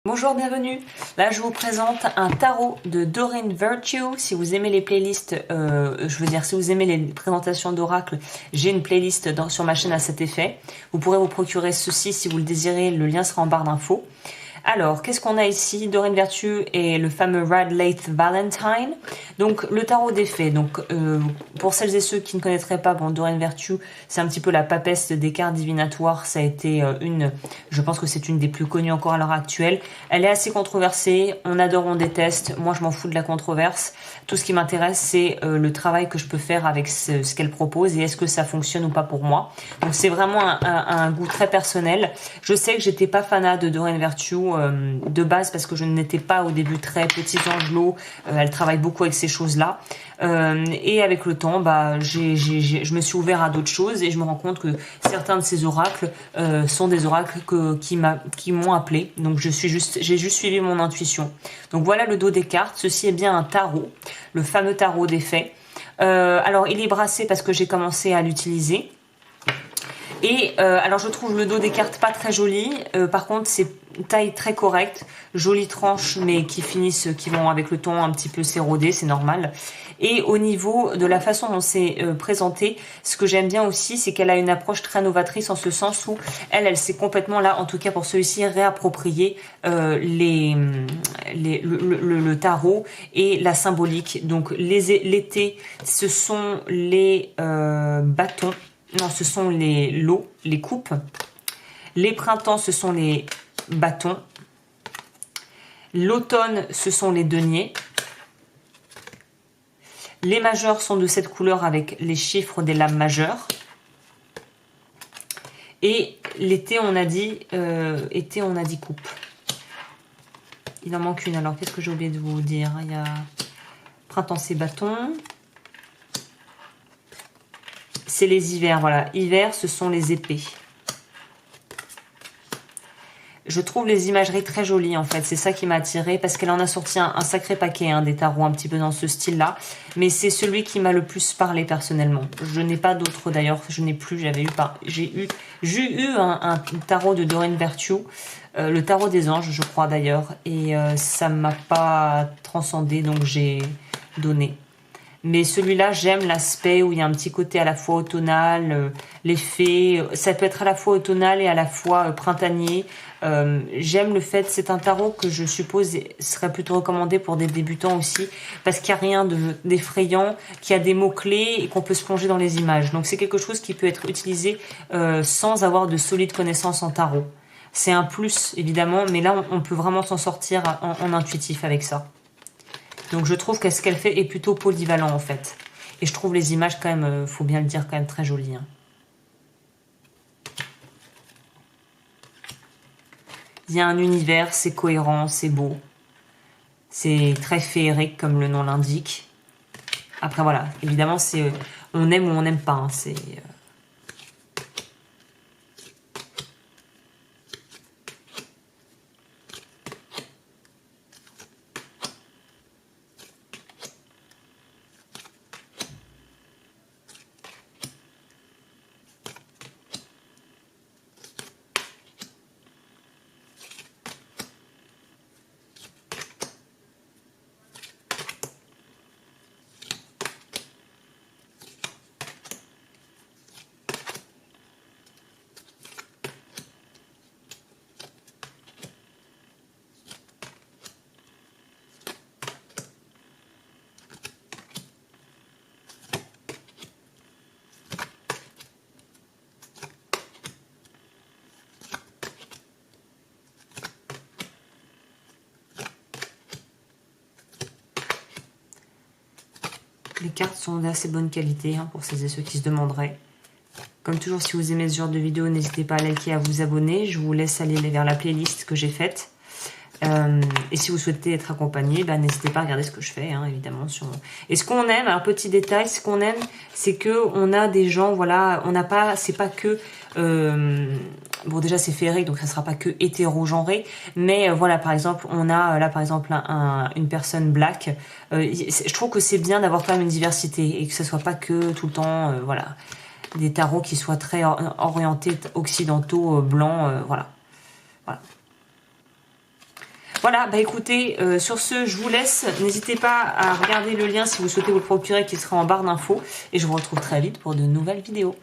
Bonjour, bienvenue. Là, je vous présente un tarot de Doreen Virtue. Si vous aimez les playlists, si vous aimez les présentations d'oracle, j'ai une playlist sur ma chaîne à cet effet. Vous pourrez vous procurer ceci si vous le désirez. Le lien sera en barre d'infos. Alors, qu'est-ce qu'on a ici? Doreen Virtue et le fameux Radleigh Valentine. Donc, le tarot des fées. Donc, pour celles et ceux qui ne connaîtraient pas, bon, Doreen Virtue, c'est un petit peu la papesse des cartes divinatoires. Ça a été je pense que c'est une des plus connues encore à l'heure actuelle. Elle est assez controversée. On adore, on déteste. Moi, je m'en fous de la controverse. Tout ce qui m'intéresse, c'est le travail que je peux faire avec ce qu'elle propose et est-ce que ça fonctionne ou pas pour moi. Donc, c'est vraiment un goût très personnel. Je sais que j'étais pas fanat de Doreen Virtue de base parce que je n'étais pas au début très petit angelot. Elle travaille beaucoup avec ces choses-là. Et avec le temps, je me suis ouvert à d'autres choses et je me rends compte que certains de ces oracles sont des oracles qui m'ont appelé. Donc j'ai juste suivi mon intuition. Donc voilà le dos des cartes. Ceci est bien un tarot, le fameux tarot des fées. Alors il est brassé parce que j'ai commencé à l'utiliser. Et alors je trouve le dos des cartes pas très joli. Par contre c'est taille très correcte, jolies tranches mais qui vont avec le ton un petit peu s'éroder, c'est normal. Et au niveau de la façon dont c'est présenté, ce que j'aime bien aussi, c'est qu'elle a une approche très novatrice en ce sens où elle s'est complètement là, en tout cas pour celui-ci, réapproprié le tarot et la symbolique. Donc l'été, ce sont les bâtons. Non, ce sont les lots, les coupes. Les printemps, ce sont les bâtons. L'automne, ce sont les deniers. Les majeurs sont de cette couleur avec les chiffres des lames majeures. Et l'été, on a dit coupe. Il en manque une. Alors, qu'est-ce que j'ai oublié de vous dire? Il y a printemps, c'est bâtons. C'est les hivers, voilà. Hiver, ce sont les épées. Je trouve les imageries très jolies, en fait. C'est ça qui m'a attirée, parce qu'elle en a sorti un sacré paquet, des tarots un petit peu dans ce style-là. Mais c'est celui qui m'a le plus parlé, personnellement. Je n'ai pas d'autres, d'ailleurs. Je n'ai plus, j'ai eu un tarot de Doreen Virtue, le tarot des anges, je crois, d'ailleurs. Et ça ne m'a pas transcendé, donc j'ai donné. Mais celui-là, j'aime l'aspect où il y a un petit côté à la fois automnal, les fées. Ça peut être à la fois automnal et à la fois printanier. J'aime le fait, c'est un tarot que je suppose serait plutôt recommandé pour des débutants aussi, parce qu'il n'y a rien d'effrayant, qu'il y a des mots-clés et qu'on peut se plonger dans les images. Donc c'est quelque chose qui peut être utilisé sans avoir de solides connaissances en tarot. C'est un plus, évidemment, mais là, on peut vraiment s'en sortir en intuitif avec ça. Donc je trouve que ce qu'elle fait est plutôt polyvalent en fait. Et je trouve les images quand même, faut bien le dire, quand même très jolies. Il y a un univers, c'est cohérent, c'est beau. C'est très féerique comme le nom l'indique. Après voilà, évidemment c'est on aime ou on n'aime pas. C'est les cartes sont d'assez bonne qualité pour celles et ceux qui se demanderaient. Comme toujours, si vous aimez ce genre de vidéo, n'hésitez pas à liker, à vous abonner. Je vous laisse aller vers la playlist que j'ai faite. Et si vous souhaitez être accompagné, n'hésitez pas à regarder ce que je fais, évidemment. Et ce qu'on aime, un petit détail, ce qu'on aime, c'est que on a des gens, voilà, on n'a pas, c'est pas que, bon déjà c'est féerique, donc ça sera pas que hétéro-genré, mais voilà, par exemple, on a là par exemple une personne black. Je trouve que c'est bien d'avoir quand même une diversité et que ça soit pas que tout le temps, voilà, des tarots qui soient très orientés occidentaux, blancs, voilà. Voilà. Voilà, bah écoutez, sur ce, je vous laisse. N'hésitez pas à regarder le lien si vous souhaitez vous le procurer qui sera en barre d'infos. Et je vous retrouve très vite pour de nouvelles vidéos.